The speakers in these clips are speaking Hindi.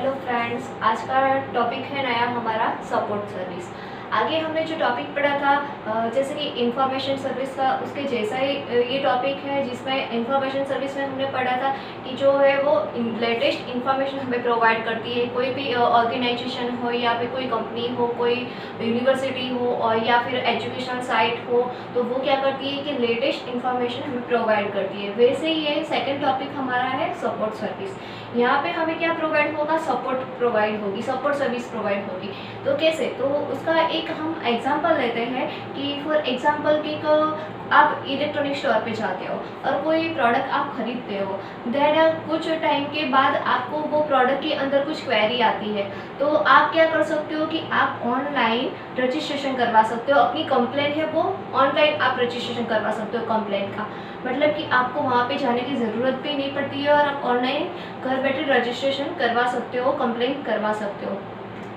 हेलो फ्रेंड्स, आज का टॉपिक है नया हमारा सपोर्ट सर्विस। आगे हमने जो टॉपिक पढ़ा था जैसे कि इंफॉर्मेशन सर्विस का, उसके जैसा ही ये टॉपिक है जिसमें इंफॉर्मेशन सर्विस में हमने पढ़ा था कि जो है वो लेटेस्ट इंफॉर्मेशन हमें प्रोवाइड करती है। कोई भी ऑर्गेनाइजेशन हो या फिर कोई कंपनी हो, कोई यूनिवर्सिटी हो और या फिर एजुकेशनल साइट हो, तो वो क्या करती है कि लेटेस्ट इंफॉर्मेशन हमें प्रोवाइड करती है। वैसे ही ये सेकेंड टॉपिक हमारा है सपोर्ट सर्विस। यहाँ पे हमें क्या प्रोवाइड होगा, सपोर्ट प्रोवाइड होगी, सपोर्ट सर्विस प्रोवाइड होगी। तो कैसे, तो उसका एक हम एग्जांपल लेते हैं कि फॉर एग्जांपल कि आप इलेक्ट्रॉनिक स्टोर पे जाते हो और कोई प्रोडक्ट आप खरीदते हो, देन कुछ टाइम के बाद आपको वो प्रोडक्ट के अंदर कुछ क्वेरी आती है, तो आप क्या कर सकते हो कि आप ऑनलाइन रजिस्ट्रेशन करवा सकते हो। अपनी कंप्लेंट है वो ऑनलाइन आप रजिस्ट्रेशन करवा सकते हो कंप्लेंट का, मतलब कि आपको वहाँ पे जाने की ज़रूरत भी नहीं पड़ती है और आप ऑनलाइन घर बैठे रजिस्ट्रेशन करवा सकते हो, कंप्लेंट करवा सकते हो।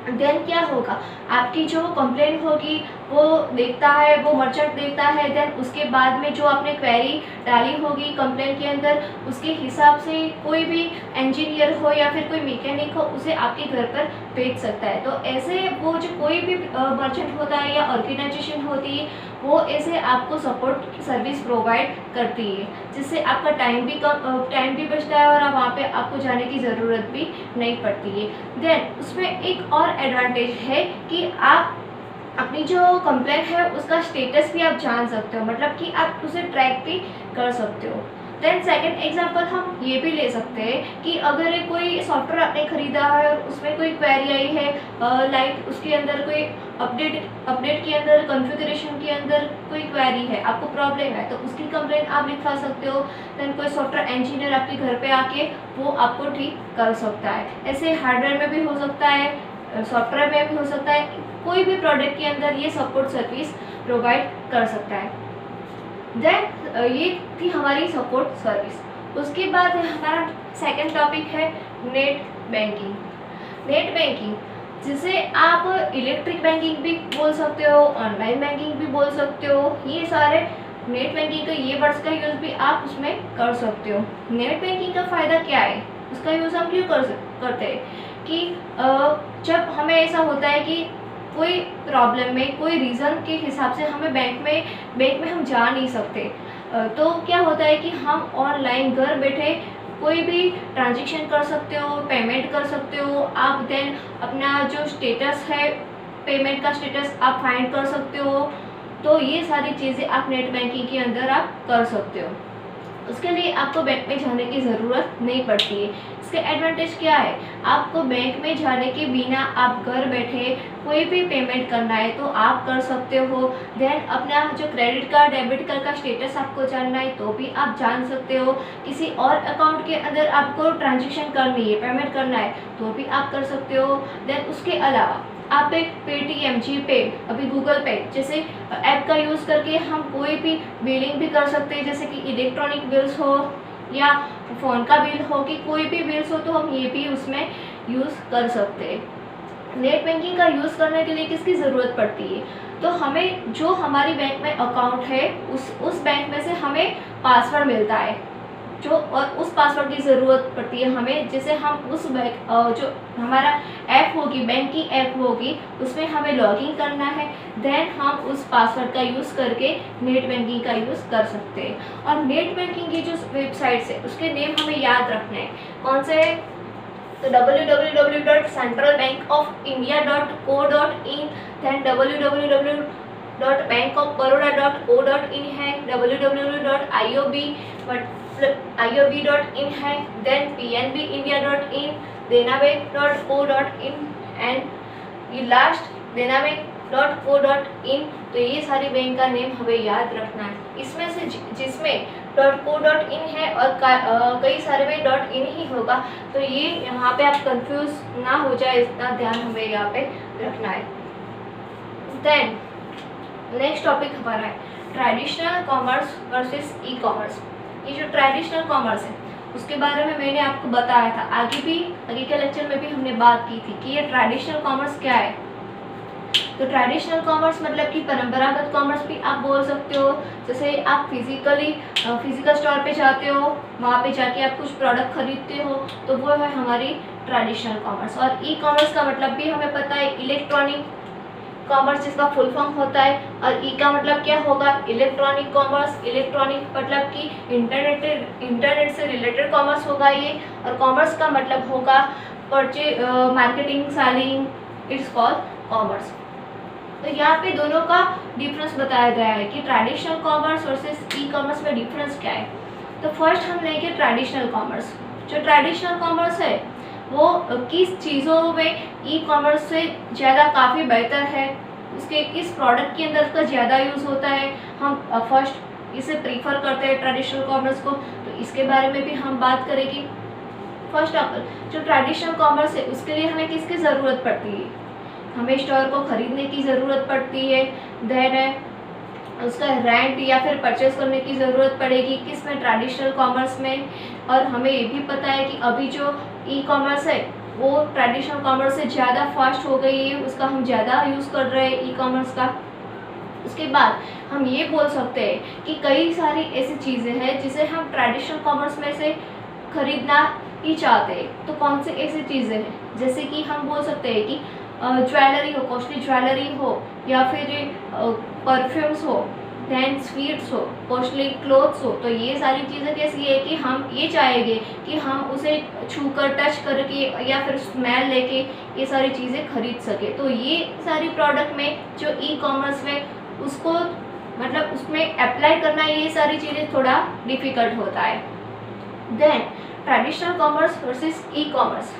देन क्या होगा, आपकी जो कंप्लेंट होगी वो देखता है, वो मर्चेंट देखता है। देन उसके बाद में जो आपने क्वेरी डाली होगी कंप्लेंट के अंदर, उसके हिसाब से कोई भी इंजीनियर हो या फिर कोई मैकेनिक हो उसे आपके घर पर भेज सकता है। तो ऐसे वो जो कोई भी मर्चेंट होता है या ऑर्गेनाइजेशन होती है, वो ऐसे आपको सपोर्ट सर्विस प्रोवाइड करती है, जिससे आपका टाइम भी बचता है और वहाँ पे आपको जाने की ज़रूरत भी नहीं पड़ती है। देन उसमें एक और एडवांटेज है कि आप अपनी जो कंप्लेंट है उसका स्टेटस भी आप जान सकते हो, मतलब कि आप उसे ट्रैक भी कर सकते हो। देन सेकंड एग्जांपल हम ये भी ले सकते हैं कि अगर कोई सॉफ्टवेयर आपने खरीदा है और उसमें कोई क्वेरी आई है, लाइक उसके अंदर कोई अपडेट के अंदर, कॉन्फ़िगरेशन के अंदर कोई क्वेरी है, आपको प्रॉब्लम है, तो उसकी कंप्लेंट आप लिखवा सकते हो। देन कोई सॉफ्टवेयर इंजीनियर आपके घर पे आके वो आपको ठीक कर सकता है। ऐसे हार्डवेयर में भी हो सकता है, सॉफ्टवेयर में भी हो सकता है, कोई भी प्रोडक्ट के अंदर ये सपोर्ट सर्विस प्रोवाइड कर सकता है। देन ये थी हमारी सपोर्ट सर्विस। उसके बाद हमारा सेकंड टॉपिक है नेट बैंकिंग। नेट बैंकिंग जिसे आप इलेक्ट्रिक बैंकिंग भी बोल सकते हो, ऑनलाइन बैंकिंग भी बोल सकते हो। ये सारे नेट बैंकिंग का ये वर्ड्स का यूज़ भी आप उसमें कर सकते हो। नेट बैंकिंग का फ़ायदा क्या है, उसका यूज़ हम क्यों करते हैं कि जब हमें ऐसा होता है कि कोई प्रॉब्लम में, कोई रीज़न के हिसाब से हमें बैंक में हम जा नहीं सकते, तो क्या होता है कि हम ऑनलाइन घर बैठे कोई भी ट्रांजैक्शन कर सकते हो, पेमेंट कर सकते हो आप। देन अपना जो स्टेटस है, पेमेंट का स्टेटस आप फाइंड कर सकते हो। तो ये सारी चीज़ें आप नेट बैंकिंग के अंदर आप कर सकते हो। उसके लिए आपको बैंक में जाने की ज़रूरत नहीं पड़ती है। इसके एडवांटेज क्या है, आपको बैंक में जाने के बिना आप घर बैठे कोई भी पेमेंट करना है तो आप कर सकते हो। देन अपना जो क्रेडिट कार्ड, डेबिट कार्ड का स्टेटस आपको जानना है तो भी आप जान सकते हो। किसी और अकाउंट के अंदर आपको ट्रांजेक्शन करनी है, पेमेंट करना है तो भी आप कर सकते हो। देन उसके अलावा आप एक पेटीएम, जीपे, अभी गूगल पे जैसे ऐप का यूज़ करके हम कोई भी बिलिंग भी कर सकते हैं, जैसे कि इलेक्ट्रॉनिक बिल्स हो या फ़ोन का बिल हो, कि कोई भी बिल्स हो तो हम ये भी उसमें यूज़ कर सकते हैं। नेट बैंकिंग का यूज़ करने के लिए किसकी ज़रूरत पड़ती है, तो हमें जो हमारी बैंक में अकाउंट है उस बैंक में से हमें पासवर्ड मिलता है जो, और उस पासवर्ड की ज़रूरत पड़ती है हमें, जैसे हम उस बैंक जो हमारा ऐप होगी, बैंक की ऐप होगी, उसमें हमें लॉगिन करना है। देन हम उस पासवर्ड का यूज़ करके नेट बैंकिंग का यूज़ कर सकते हैं। और नेट बैंकिंग की जो वेबसाइट्स है उसके नेम हमें याद रखने हैं। कौन से है, तो www.centralbankofindia.co.in, दैन www.bankofbaroda.co.in है, www.iob.in है, देन pnbindia.in, denabank.co.in एंड ये लास्ट denabank.co.in। तो ये सारी बैंक का नेम हमें याद रखना है। इसमें से जिसमें .co.in है और कई सारे में .in ही होगा, तो ये यहाँ पे आप कंफ्यूज ना हो जाए, इतना ध्यान हमें यहाँ पे रखना है। देन नेक्स्ट टॉपिक हमारा है traditional commerce versus e commerce. ये जो ट्रेडिशनल कॉमर्स है उसके बारे में मैंने आपको बताया था, आगे के लेक्चर में भी हमने बात की थी कि ये ट्रेडिशनल कॉमर्स क्या है। तो ट्रेडिशनल कॉमर्स मतलब कि परंपरागत कॉमर्स भी आप बोल सकते हो। जैसे आप फिजिकल स्टोर पे जाते हो, वहाँ पे जाके आप कुछ प्रोडक्ट खरीदते हो, तो वो है हमारी ट्रेडिशनल कॉमर्स। और ई कॉमर्स का मतलब भी हमें पता है, इलेक्ट्रॉनिक कॉमर्स जिसका फुल फॉर्म होता है। और ई का मतलब क्या होगा, इलेक्ट्रॉनिक कॉमर्स। इलेक्ट्रॉनिक मतलब कि इंटरनेट से रिलेटेड कॉमर्स होगा ये। और कॉमर्स का मतलब होगा marketing, selling, it's called commerce. तो यहाँ पे दोनों का डिफरेंस बताया गया है कि traditional commerce versus e commerce में डिफरेंस क्या है। तो फर्स्ट हम लेंगे ट्रेडिशनल कॉमर्स। जो ट्रेडिशनल कॉमर्स है वो किस चीज़ों में ई कॉमर्स से ज़्यादा काफ़ी बेहतर है, उसके किस प्रोडक्ट के अंदर उसका ज़्यादा यूज़ होता है, हम फर्स्ट इसे प्रीफर करते हैं ट्रेडिशनल कॉमर्स को, तो इसके बारे में भी हम बात करेंगे। फर्स्ट ऑफ ऑल जो ट्रेडिशनल कॉमर्स है उसके लिए हमें किसकी ज़रूरत पड़ती है, हमें स्टोर को ख़रीदने की ज़रूरत पड़ती है, देन उसका रेंट या फिर परचेस करने की ज़रूरत पड़ेगी, किस में, ट्रेडिशनल कॉमर्स में। और हमें ये भी पता है कि अभी जो ई कॉमर्स है वो ट्रेडिशनल कॉमर्स से ज़्यादा फास्ट हो गई है, उसका हम ज़्यादा यूज़ कर रहे हैं ई कॉमर्स का। उसके बाद हम ये बोल सकते हैं कि कई सारी ऐसी चीज़ें हैं जिसे हम ट्रेडिशनल कॉमर्स में से खरीदना ही चाहते हैं। तो कौन सी ऐसी चीज़ें हैं, जैसे कि हम बोल सकते हैं कि ज्वेलरी हो, कॉस्टली ज्वेलरी हो, या फिर परफ्यूम्स हो, दैन स्वीट्स हो, कॉस्टली क्लोथ्स हो। तो ये सारी चीज़ें कैसी है कि हम ये चाहेंगे कि हम उसे छूकर, टच करके या फिर स्मेल लेके ये सारी चीज़ें खरीद सके। तो ये सारी प्रोडक्ट में जो ई कॉमर्स में उसको मतलब उसमें अप्लाई करना, ये सारी चीज़ें थोड़ा डिफ़िकल्ट होता है। Then traditional commerce versus e commerce,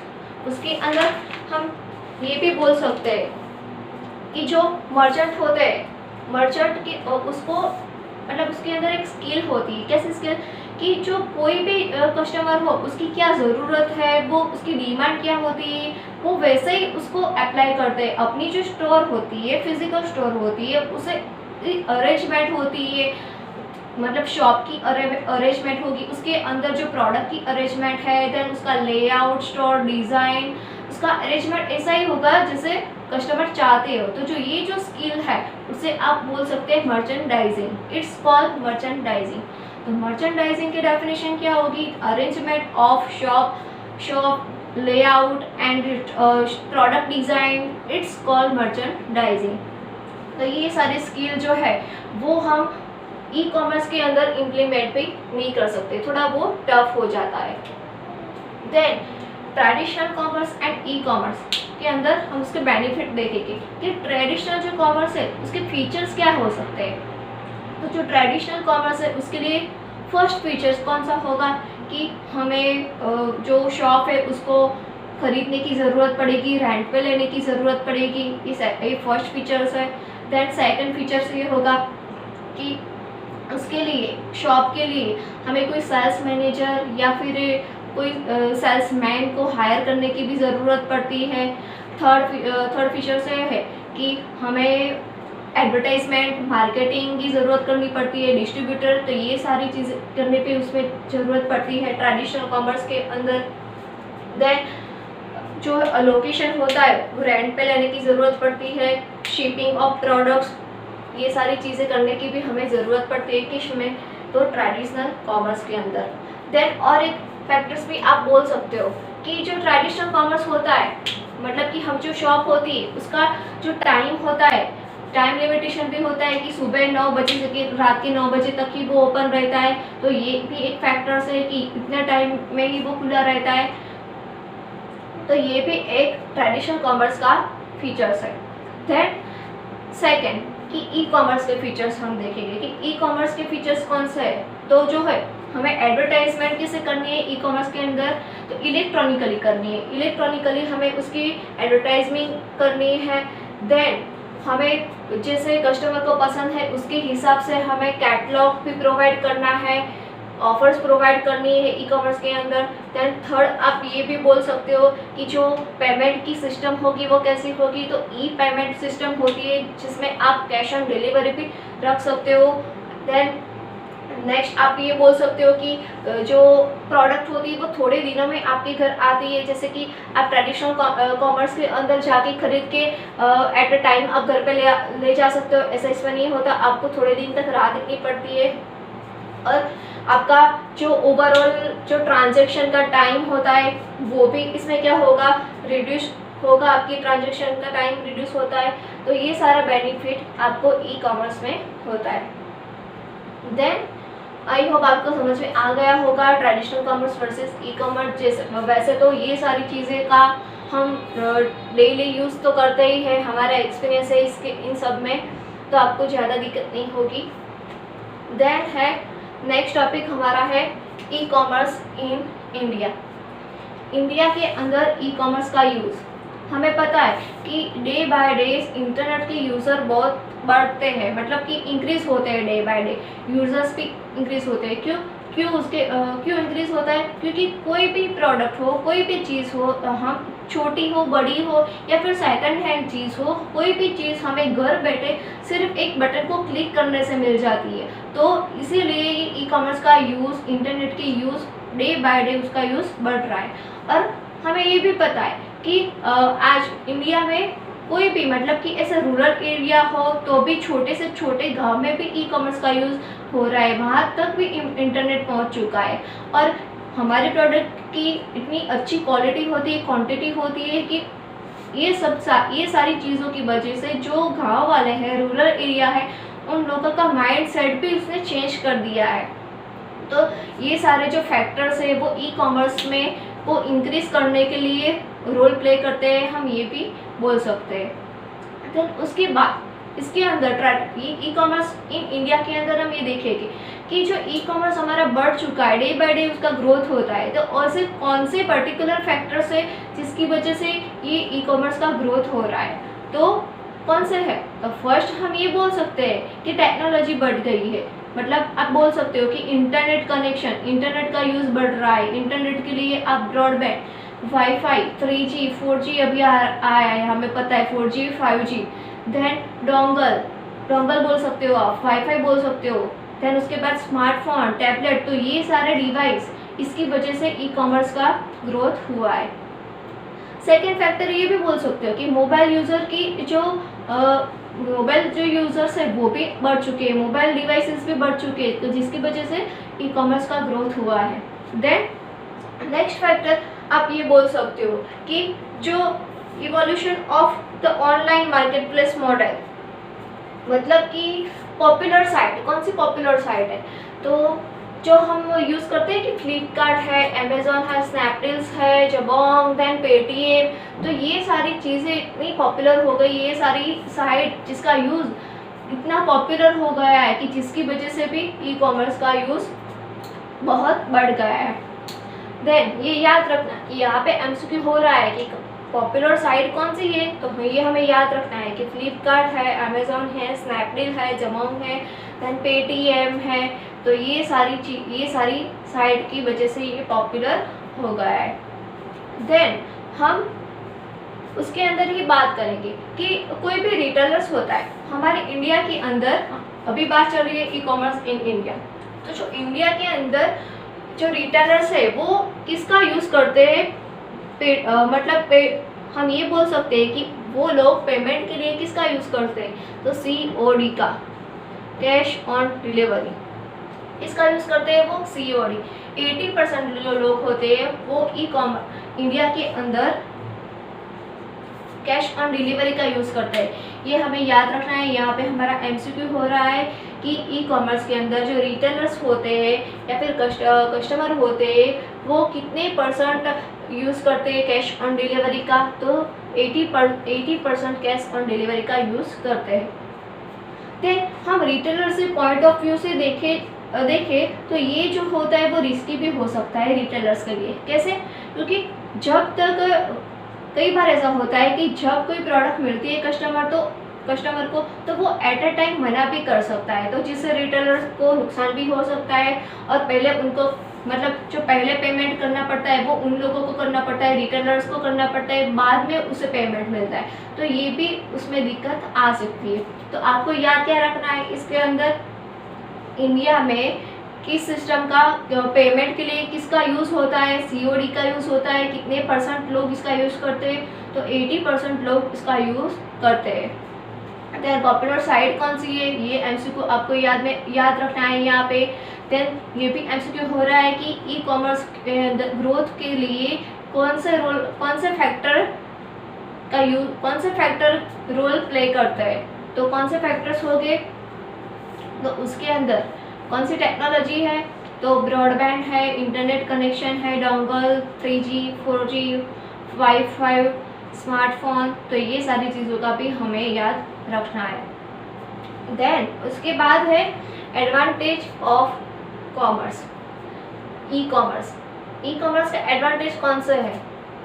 उसके अंदर हम ये भी बोल सकते हैं कि जो मर्चेंट होते हैं, मर्चेंट के उसको मतलब उसके अंदर एक स्किल होती है। कैसी स्किल, कि जो कोई भी कस्टमर हो उसकी क्या ज़रूरत है, वो उसकी डिमांड क्या होती है, वो वैसे ही उसको अप्लाई करते हैं। अपनी जो स्टोर होती है, फिजिकल स्टोर होती है, उसे अरेंजमेंट होती है, मतलब शॉप की अरेंजमेंट होगी, उसके अंदर जो प्रोडक्ट की अरेंजमेंट है, देन उसका लेआउट, स्टोर डिज़ाइन, उसका अरेंजमेंट ऐसा ही होगा जैसे कस्टमर चाहते हो। तो जो ये जो स्किल है उसे आप बोल सकते हैं मर्चेंडाइजिंग, इट्स कॉल्ड मर्चेंडाइजिंग। तो मर्चेंडाइजिंग की डेफिनेशन क्या होगी, arrangement of shop layout and product design, it's called merchandising. तो ये सारे स्किल जो है वो हम ई कॉमर्स के अंदर इम्प्लीमेंट भी नहीं कर सकते, थोड़ा वो टफ हो जाता है। Then traditional commerce and e commerce के अंदर हम उसके बेनिफिट देखेंगे कि ट्रेडिशनल जो कॉमर्स है उसके फीचर्स क्या हो सकते हैं। तो जो ट्रेडिशनल कॉमर्स है उसके लिए फर्स्ट फीचर्स कौन सा होगा कि हमें जो शॉप है उसको खरीदने की ज़रूरत पड़ेगी, रेंट पे लेने की ज़रूरत पड़ेगी, ये फर्स्ट फीचर्स है। देन सेकंड फीचर्स ये होगा कि उसके लिए, शॉप के लिए हमें कोई सेल्स मैनेजर या फिर कोई सेल्समैन को हायर करने की भी ज़रूरत पड़ती है। थर्ड फीचर से है कि हमें एडवर्टाइजमेंट, मार्केटिंग की ज़रूरत करनी पड़ती है, डिस्ट्रीब्यूटर, तो ये सारी चीज़ें करने पे उसमें ज़रूरत पड़ती है ट्रेडिशनल कॉमर्स के अंदर। देन जो लोकेशन होता है वो रेंट पे लेने की ज़रूरत पड़ती है, शिपिंग ऑफ प्रोडक्ट्स, ये सारी चीज़ें करने की भी हमें ज़रूरत पड़ती है किस में, तो ट्रेडिशनल कॉमर्स के अंदर। देन और एक फैक्टर्स भी आप बोल सकते हो कि जो ट्रेडिशनल कॉमर्स होता है, मतलब कि हम जो शॉप होती है उसका जो टाइम होता है, टाइम लिमिटेशन भी होता है कि सुबह 9 बजे से रात के 9 बजे तक ही वो ओपन रहता है। तो ये भी एक फैक्टर्स है कि इतने टाइम में ही वो खुला रहता है। तो ये भी एक ट्रेडिशनल कॉमर्स का फीचर्स है। देन सेकेंड कि ई कॉमर्स के फीचर्स हम देखेंगे कि ई कॉमर्स के फीचर्स कौन से है। तो जो है हमें एडवर्टाइजमेंट कैसे करनी है ई कॉमर्स के अंदर, तो इलेक्ट्रॉनिकली करनी है, इलेक्ट्रॉनिकली हमें उसकी एडवर्टाइजमेंट करनी है। देन हमें जैसे कस्टमर को पसंद है उसके हिसाब से हमें कैटलॉग भी प्रोवाइड करना है, ऑफर्स प्रोवाइड करनी है ई कॉमर्स के अंदर। देन थर्ड आप ये भी बोल सकते हो कि जो पेमेंट की सिस्टम होगी वो कैसी होगी, तो ई पेमेंट सिस्टम होती है जिसमें आप कैश ऑन डिलीवरी भी रख सकते हो। देन नेक्स्ट आप ये बोल सकते हो कि जो प्रोडक्ट होती है वो थोड़े दिनों में आपके घर आती है, जैसे कि आप ट्रेडिशनल कॉमर्स के अंदर जाके खरीद के एट अ टाइम आप घर पे ले जा सकते हो। ऐसा इसमें नहीं होता, आपको थोड़े दिन तक राह देखनी पड़ती है। और आपका जो ओवरऑल जो ट्रांजैक्शन का टाइम होता है वो भी इसमें क्या होगा, रिड्यूस होगा, आपकी ट्रांजैक्शन का टाइम रिड्यूस होता है। तो ये सारा बेनिफिट आपको ई कॉमर्स में होता है। देन आई होप आपको समझ में आ गया होगा traditional commerce versus e commerce. जैसे वैसे तो ये सारी चीज़ें का हम डेली यूज़ तो करते ही हैं, हमारा एक्सपीरियंस है इसके इन सब में, तो आपको ज़्यादा दिक्कत नहीं होगी। देन है नेक्स्ट टॉपिक हमारा है e commerce in India. India के अंदर ई कॉमर्स का यूज़ हमें पता है कि डे बाय डे इंटरनेट के यूज़र बहुत बढ़ते हैं, मतलब कि इंक्रीज़ होते हैं, डे बाय डे यूज़र्स भी इंक्रीज़ होते हैं। क्यों इंक्रीज़ होता है? क्योंकि कोई भी प्रोडक्ट हो, कोई भी चीज़ हो, हम छोटी हो, बड़ी हो या फिर सेकंड हैंड चीज़ हो, कोई भी चीज़ हमें घर बैठे सिर्फ एक बटन को क्लिक करने से मिल जाती है। तो इसीलिए ये ई कॉमर्स का यूज़, इंटरनेट की यूज़ डे बाय डे उसका यूज़ बढ़ रहा है। और हमें ये भी पता है कि आज इंडिया में कोई भी, मतलब कि ऐसे रूरल एरिया हो तो भी छोटे से छोटे गांव में भी ई कॉमर्स का यूज़ हो रहा है, वहाँ तक भी इंटरनेट पहुँच चुका है। और हमारे प्रोडक्ट की इतनी अच्छी क्वालिटी होती है, क्वांटिटी होती है कि ये सारी चीज़ों की वजह से जो गांव वाले हैं, रूरल एरिया है, उन लोगों का माइंड सेट भी उसने चेंज कर दिया है। तो ये सारे जो फैक्टर्स है वो ई कॉमर्स में को इंक्रीज करने के लिए रोल प्ले करते हैं, हम ये भी बोल सकते हैं। देन उसके बाद इसके अंदर ई कॉमर्स इन इंडिया के अंदर हम ये देखेंगे कि जो ई कॉमर्स हमारा बढ़ चुका है, डे बाय डे उसका ग्रोथ होता है। तो ऐसे कौन से पर्टिकुलर फैक्टर्स है जिसकी वजह से ये ई कॉमर्स का ग्रोथ हो रहा है, तो कौन से है? तो फर्स्ट हम ये बोल सकते हैं कि टेक्नोलॉजी बढ़ गई है। मतलब आप बोल सकते हो कि इंटरनेट कनेक्शन, इंटरनेट का यूज़ बढ़ रहा है। इंटरनेट के लिए आप ब्रॉडबैंड, वाईफाई, 3G 4G अभी आया है, हमें पता है 4G 5G। देन डोंगल बोल सकते हो आप, वाईफाई बोल सकते हो। देन उसके बाद स्मार्टफोन, टैबलेट, तो ये सारे डिवाइस, इसकी वजह से ई कॉमर्स का ग्रोथ हुआ है। सेकेंड फैक्टर ये भी बोल सकते हो कि मोबाइल यूज़र की जो मोबाइल जो यूज़र्स है वो भी बढ़ चुके हैं, मोबाइल डिवाइसेस भी बढ़ चुके हैं, तो जिसकी वजह से ई कॉमर्स का ग्रोथ हुआ है। देन नेक्स्ट फैक्टर आप ये बोल सकते हो कि जो evolution of the online market place model, मतलब कि पॉपुलर साइट, कौन सी पॉपुलर साइट है? तो जो हम यूज़ करते हैं कि फ्लिपकार्ट है, अमेज़ॉन है, स्नैपडील्स है, जबोंग, देन पेटीएम, तो ये सारी चीज़ें इतनी पॉपुलर हो गई, ये सारी साइट जिसका यूज़ इतना पॉपुलर हो गया है कि जिसकी वजह से भी ई कॉमर्स का यूज़ बहुत बढ़ गया है। देन ये याद रखना कि यहाँ पे एमसीक्यू हो रहा है कि पॉपुलर साइट कौन सी है, तो ये हमें याद रखना है कि फ्लिपकार्ट है, अमेज़ॉन है, स्नैपडील है, जबोंग है, देन पेटीएम है। तो ये सारी साइट की वजह से ये पॉपुलर हो गया है। देन हम उसके अंदर ही बात करेंगे कि कोई भी रिटेलर्स होता है हमारे इंडिया के अंदर, अभी बात चल रही है ई कॉमर्स इन इंडिया, तो जो इंडिया के अंदर जो रिटेलर्स है वो किसका यूज़ करते हैं? हम ये बोल सकते हैं कि वो लोग पेमेंट के लिए किसका यूज़ करते हैं? तो COD का, कैश ऑन डिलीवरी, इसका यूज़ करते हैं वो COD। 80% जो लोग होते हैं वो ई कॉमर्स इंडिया के अंदर कैश ऑन डिलीवरी का यूज़ करते हैं। ये हमें याद रखना है। यहाँ पे हमारा MCQ हो रहा है कि ई कॉमर्स के अंदर जो रिटेलर्स होते हैं या फिर कस्टमर होते हैं वो कितने परसेंट यूज़ करते हैं कैश ऑन डिलीवरी का? तो 80% कैश ऑन डिलीवरी का यूज़ करते हैं। देन हम रिटेलर से पॉइंट ऑफ व्यू से देखें तो ये जो होता है वो रिस्की भी हो सकता है रिटेलर्स के लिए। कैसे? क्योंकि जब तक कई बार ऐसा होता है कि जब कोई प्रोडक्ट मिलती है कस्टमर को तो वो एट अ टाइम मना भी कर सकता है, तो जिससे रिटेलर्स को नुकसान भी हो सकता है। और पहले उनको, मतलब जो पहले पेमेंट करना पड़ता है वो उन लोगों को करना पड़ता है, रिटेलर्स को करना पड़ता है, बाद में उसे पेमेंट मिलता है, तो ये भी उसमें दिक्कत आ सकती है। तो आपको याद क्या रखना है इसके अंदर? इंडिया में किस सिस्टम का पेमेंट के लिए किसका यूज़ होता है, COD का यूज़ होता है, कितने % लोग इसका यूज़ करते हैं, तो 80% लोग इसका यूज़ करते हैं। देन पॉपुलर साइट कौन सी है, ये MCQ आपको याद रखना है यहाँ पे। देन ये भी MCQ हो रहा है कि ई-कॉमर्स ग्रोथ के लिए कौन से फैक्टर रोल प्ले करते हैं, तो कौन से फैक्टर्स हो गए, तो उसके अंदर कौन सी टेक्नोलॉजी है, तो ब्रॉडबैंड है, इंटरनेट कनेक्शन है, dongle, 3G 4G wifi, smartphone, तो ये सारी चीज़ों का भी हमें याद रखना है। देन उसके बाद है advantage of commerce, E commerce का एडवांटेज कौन सा है,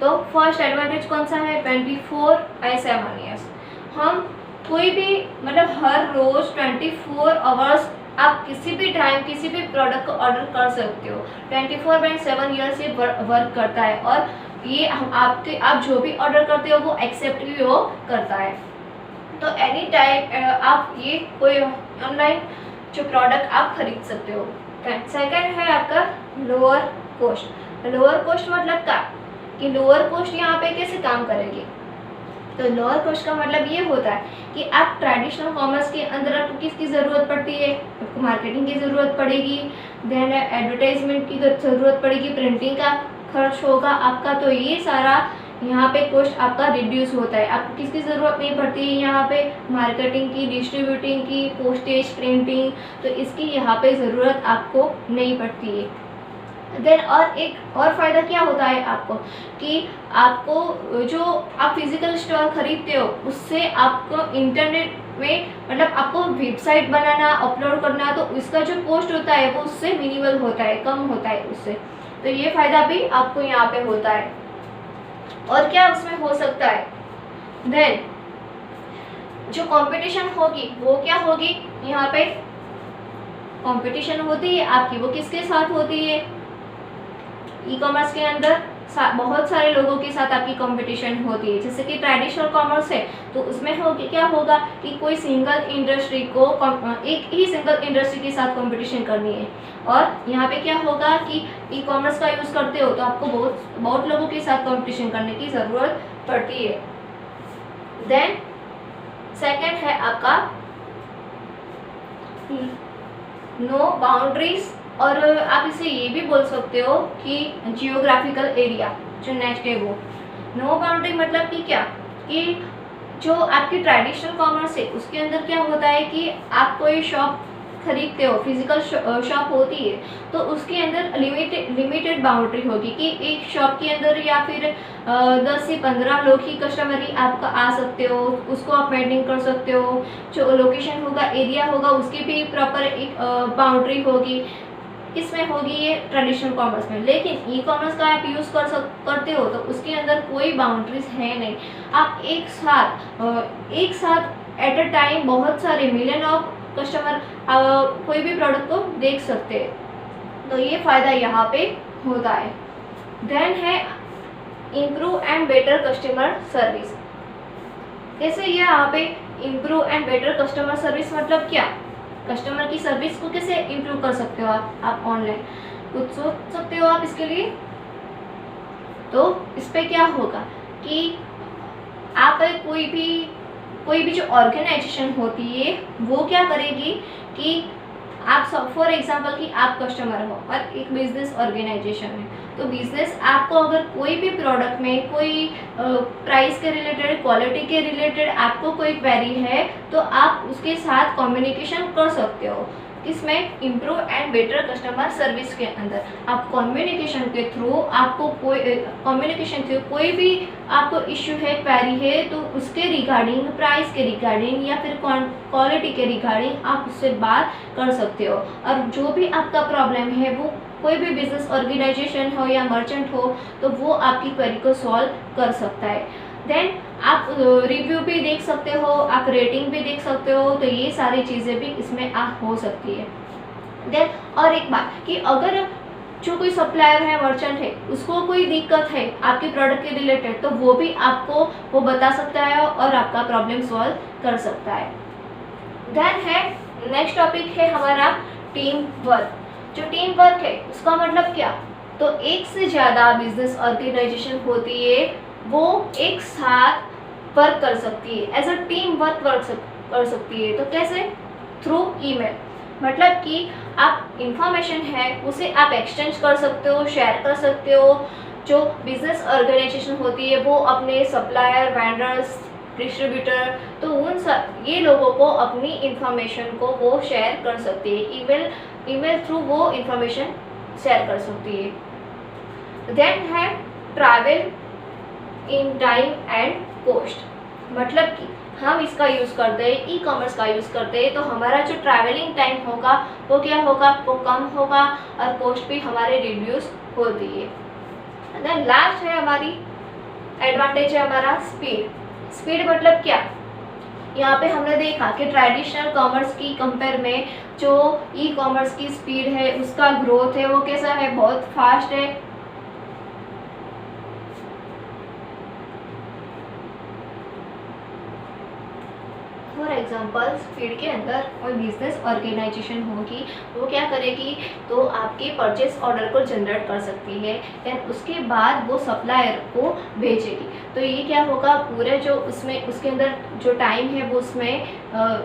तो फर्स्ट एडवांटेज कौन सा है, 24/7 ईयर्स। हम कोई भी मतलब हर रोज़ 24 आवर्स आप किसी भी टाइम किसी भी प्रोडक्ट को ऑर्डर कर सकते हो। 24/7 ईयर्स ये वर्क करता है और ये आप जो भी ऑर्डर करते हो वो एक्सेप्ट भी वो करता है। तो एनी टाइम आप ये कोई ऑनलाइन जो प्रोडक्ट आप खरीद सकते हो। सेकंड है आपका लोअर कॉस्ट। लोअर कॉस्ट मतलब क्या कि लोअर कॉस्ट यहाँ पे कैसे काम करेगी, तो लोअर कॉस्ट का मतलब ये होता है कि आप ट्रेडिशनल कॉमर्स के अंदर आपको किसकी ज़रूरत पड़ती है, आपको मार्केटिंग की ज़रूरत पड़ेगी, देन एडवर्टाइजमेंट की ज़रूरत पड़ेगी, प्रिंटिंग का खर्च होगा आपका, तो ये सारा यहाँ पे कॉस्ट आपका रिड्यूस होता है। आपको किसकी ज़रूरत नहीं पड़ती है यहाँ पे, मार्केटिंग की, डिस्ट्रीब्यूटिंग की, पोस्टेज, प्रिंटिंग, तो इसकी यहाँ पे ज़रूरत आपको नहीं पड़ती है। देन और एक और फ़ायदा क्या होता है आपको कि आपको जो आप फिज़िकल स्टोर खरीदते हो उससे आपको इंटरनेट में मतलब आपको वेबसाइट बनाना, अपलोड करना, तो उसका जो कॉस्ट होता है वो उससे मिनिमल होता है, कम होता है उससे, तो ये फ़ायदा भी आपको यहाँ पे होता है। और क्या उसमें हो सकता है, देन जो कंपटीशन होगी वो क्या होगी, यहाँ पे कंपटीशन होती है आपकी, वो किसके साथ होती है, ई कॉमर्स के अंदर बहुत सारे लोगों के साथ आपकी कंपटीशन होती है। जैसे कि ट्रेडिशनल कॉमर्स है तो उसमें क्या होगा कि कोई सिंगल इंडस्ट्री को एक ही सिंगल इंडस्ट्री के साथ कंपटीशन करनी है, और यहाँ पे क्या होगा कि ई कॉमर्स का यूज़ करते हो तो आपको बहुत लोगों के साथ कंपटीशन करने की ज़रूरत पड़ती है। देन सेकेंड है आपका नो बाउंड्रीज, और आप इसे ये भी बोल सकते हो कि जियोग्राफिकल एरिया। जो नेक्स्ट है वो नो बाउंड्री मतलब कि क्या कि जो आपकी ट्रेडिशनल कॉमर्स है उसके अंदर क्या होता है कि आप कोई शॉप खरीदते हो, फिजिकल शॉप होती है, तो उसके अंदर लिमिटेड बाउंड्री होगी कि एक शॉप के अंदर या फिर 10 से 15 लोग ही कस्टमर ही आपका आ सकते हो, उसको आप मेंटेन कर सकते हो। जो लोकेशन होगा, एरिया होगा, उसकी भी प्रॉपर एक बाउंड्री होगी। किसमें होगी ये, ट्रेडिशनल कॉमर्स में। लेकिन ई कॉमर्स का आप यूज़ करते हो तो उसके अंदर कोई बाउंड्रीज है नहीं। आप एक साथ एट अ टाइम बहुत सारे मिलियन ऑफ कस्टमर कोई भी प्रोडक्ट को देख सकते हैं, तो ये फ़ायदा यहाँ पे होता है। देन है improve and better customer service. कैसे ये यहाँ पे improve and better customer service मतलब क्या, कस्टमर की सर्विस को कैसे इम्प्रूव कर सकते हो आप ऑनलाइन, कुछ सोच सकते हो आप इसके लिए। तो इस पे क्या होगा कि आप कोई भी जो ऑर्गेनाइजेशन होती है वो क्या करेगी कि आप फॉर एग्जांपल कि आप कस्टमर हो और एक बिजनेस ऑर्गेनाइजेशन है, तो बिजनेस आपको अगर कोई भी प्रोडक्ट में कोई प्राइस के रिलेटेड, क्वालिटी के रिलेटेड आपको कोई क्वेरी है तो आप उसके साथ कम्युनिकेशन कर सकते हो। इसमें improve and better customer service के अंदर आप कम्युनिकेशन के थ्रू कोई भी आपको इश्यू है, क्वेरी है, तो उसके रिगार्डिंग, प्राइस के रिगार्डिंग या फिर क्वालिटी के रिगार्डिंग आप उससे बात कर सकते हो। और जो भी आपका प्रॉब्लम है वो कोई भी बिजनेस ऑर्गेनाइजेशन हो या मर्चेंट हो तो वो आपकी क्वेरी को सॉल्व कर सकता है। देन आप रिव्यू भी देख सकते हो, आप रेटिंग भी देख सकते हो, तो ये सारी चीज़ें भी इसमें हो सकती है। देन और एक बात कि अगर जो कोई सप्लायर है, मर्चेंट है, उसको कोई दिक्कत है आपके प्रोडक्ट के रिलेटेड, तो वो भी आपको वो बता सकता है और आपका प्रॉब्लम सॉल्व कर सकता है। देन है नेक्स्ट टॉपिक है हमारा टीम वर्क। जो टीम वर्क है उसका मतलब क्या, तो एक से ज़्यादा बिजनेस ऑर्गेनाइजेशन होती है वो एक साथ वर्क कर सकती है, एज अ टीम वर्क कर सकती है। तो कैसे, थ्रू ईमेल, मतलब कि आप इंफॉर्मेशन है उसे आप एक्सचेंज कर सकते हो, शेयर कर सकते हो। जो बिजनेस ऑर्गेनाइजेशन होती है वो अपने सप्लायर, वेंडर्स, डिस्ट्रीब्यूटर, तो ये लोगों को अपनी इंफॉर्मेशन को वो शेयर कर सकती है, ईमेल थ्रू वो इंफॉर्मेशन शेयर कर सकती है। देन है travel in time and cost, मतलब कि हम इसका यूज़ करते हैं, ई कॉमर्स का यूज़ करते हैं, तो हमारा जो ट्रैवलिंग टाइम होगा वो क्या होगा, वो कम होगा और कॉस्ट भी हमारे रिड्यूस होती है। देन लास्ट है हमारी एडवांटेज है हमारा स्पीड। स्पीड मतलब क्या, यहाँ पे हमने देखा कि ट्रेडिशनल कॉमर्स की कंपेयर में जो ई कॉमर्स की स्पीड है उसका ग्रोथ है वो कैसा है, बहुत फास्ट है। फॉर एग्जाम्पल स्पीड के अंदर कोई बिजनेस ऑर्गेनाइजेशन होगी वो क्या करेगी, तो आपके परचेस ऑर्डर को जनरेट कर सकती है, देन उसके बाद वो सप्लायर को भेजेगी। तो ये क्या होगा, पूरे जो उसमें उसके अंदर जो टाइम है वो उसमें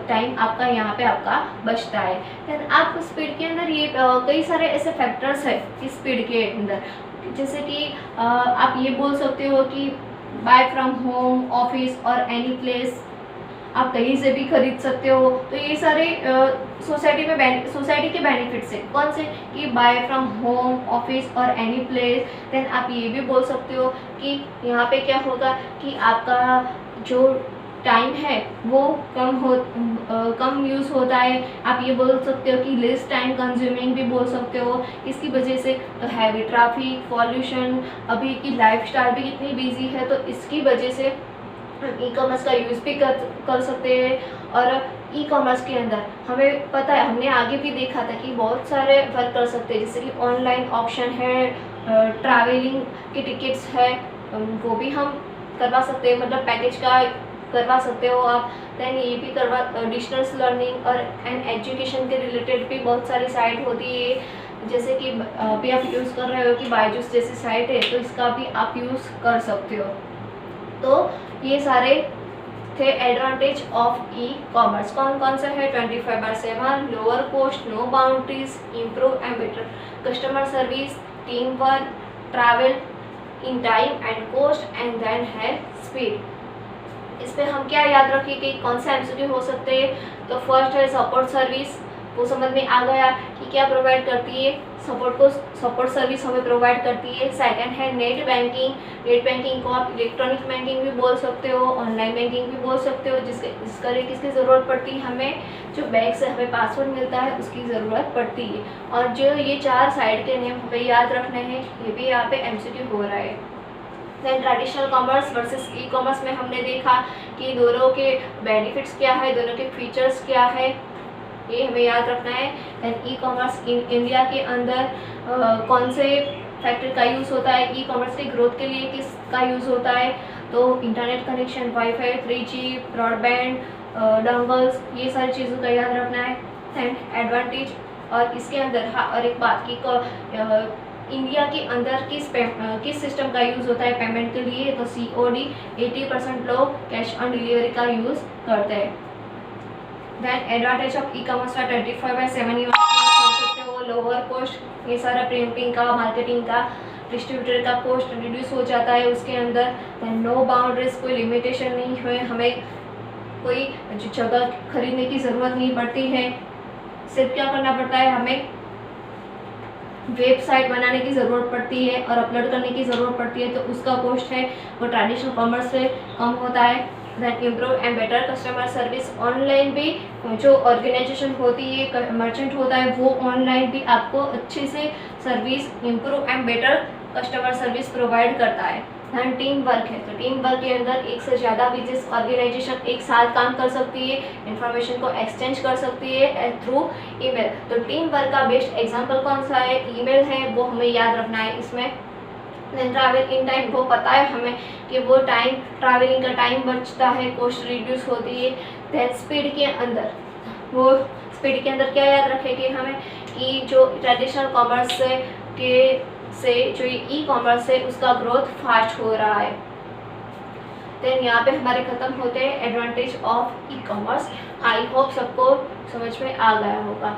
टाइम आपका यहाँ पे आपका बचता है। देन आप स्पीड के अंदर ये कई सारे ऐसे फैक्टर्स है इस स्पीड के अंदर, जैसे कि आप ये बोल सकते हो कि बाय फ्रॉम होम, ऑफिस और एनी प्लेस, आप कहीं से भी खरीद सकते हो। तो ये सारे सोसाइटी के बेनिफिट्स है, कौन से, कि बाय फ्रॉम होम, ऑफिस और एनी प्लेस। देन आप ये भी बोल सकते हो कि यहाँ पे क्या होगा कि आपका जो टाइम है वो कम यूज़ होता है। आप ये बोल सकते हो कि लेस टाइम कंज्यूमिंग भी बोल सकते हो इसकी वजह से। तो हैवी ट्रैफिक, पॉल्यूशन, अभी की लाइफस्टाइल भी कितनी बिजी है, तो इसकी वजह से ई कॉमर्स का यूज़ भी कर सकते हैं। और ई कॉमर्स के अंदर हमें पता है, हमने आगे भी देखा था कि बहुत सारे वर्क कर सकते हैं, जैसे कि ऑनलाइन ऑप्शन है, ट्रैवलिंग की टिकट्स है, वो भी हम करवा सकते हैं, मतलब पैकेज का करवा सकते हो आप। दैन ये भी करवा, डिस्टेंस लर्निंग और एंड एजुकेशन के रिलेटेड भी बहुत सारी साइट होती है, जैसे कि अभी आप यूज़ कर रहे हो कि बायजूस जैसी साइट है, तो इसका भी आप यूज़ कर सकते हो। तो ये सारे थे एडवांटेज ऑफ ई कॉमर्स। कौन कौन सा है, 24/7, lower cost, no boundaries, improve and better customer service, team work, travel in time and cost, and then है स्पीड। इस पर हम क्या याद रखें कि कौन से एमसीक्यू हो सकते हैं। तो फर्स्ट है सपोर्ट सर्विस, वो समझ में आ गया कि क्या प्रोवाइड करती है, सपोर्ट सर्विस हमें प्रोवाइड करती है। सेकंड है नेट बैंकिंग को आप इलेक्ट्रॉनिक बैंकिंग भी बोल सकते हो, ऑनलाइन बैंकिंग भी बोल सकते हो, जिसका लिए किसकी ज़रूरत पड़ती है, हमें जो बैंक से हमें पासवर्ड मिलता है उसकी ज़रूरत पड़ती है। और जो ये 4 साइड के नेम हमें याद रखने हैं, ये भी यहाँ पे एमसीक्यू हो रहा है। Then traditional commerce versus e commerce में हमने देखा कि दोनों के बेनिफिट्स क्या है, दोनों के फीचर्स क्या है, ये हमें याद रखना है। देन ई कॉमर्स इंडिया के अंदर कौन से फैक्टर का यूज़ होता है, ई कॉमर्स के ग्रोथ के लिए किसका यूज़ होता है, तो internet connection, wifi, 3G, broadband, dongles, ये सारी चीज़ों का याद रखना है। देन एडवांटेज, और इसके अंदर हाँ और एक बात कि इंडिया के अंदर किस सिस्टम का यूज़ होता है पेमेंट के लिए, तो COD, 80% लोग कैश ऑन डिलीवरी का यूज़ करते हैं। Then advantage of e commerce का 24/7 यूज कर सकते हो, लोअर कॉस्ट, ये सारा प्रिंटिंग का, मार्केटिंग का, डिस्ट्रीब्यूटर का कॉस्ट रिड्यूस हो जाता है उसके अंदर। देन नो बाउंड्रीज, कोई लिमिटेशन नहीं है, हमें कोई जगह खरीदने की ज़रूरत नहीं पड़ती है, सिर्फ क्या करना पड़ता है, हमें वेबसाइट बनाने की ज़रूरत पड़ती है और अपलोड करने की ज़रूरत पड़ती है, तो उसका कॉस्ट है वो ट्रेडिशनल कॉमर्स से कम होता है। Then improve and better customer service, online भी जो ऑर्गेनाइजेशन होती है, मर्चेंट होता है, वो ऑनलाइन भी आपको अच्छे से service, improve and better customer service provide करता है। दैन टीम वर्क है, तो टीम वर्क के अंदर एक से ज़्यादा बिजनेस ऑर्गेनाइजेशन एक साथ काम कर सकती है, इंफॉर्मेशन को एक्सचेंज कर सकती है थ्रू ईमेल। तो टीम वर्क का बेस्ट एग्जांपल कौन सा है, ईमेल है, वो हमें याद रखना है इसमें। देन ट्रैवल इन टाइम, वो पता है हमें कि वो टाइम, ट्रैवलिंग का टाइम बचता है, कॉस्ट रिड्यूस होती है। देन स्पीड के अंदर वो पीडी के अंदर क्या याद रखेंगे हमें कि जो ट्रेडिशनल कॉमर्स से जो ई कॉमर्स है उसका ग्रोथ फास्ट हो रहा है। देन यहाँ पे हमारे ख़त्म होते हैं advantage of e commerce. I hope सबको समझ में आ गया होगा।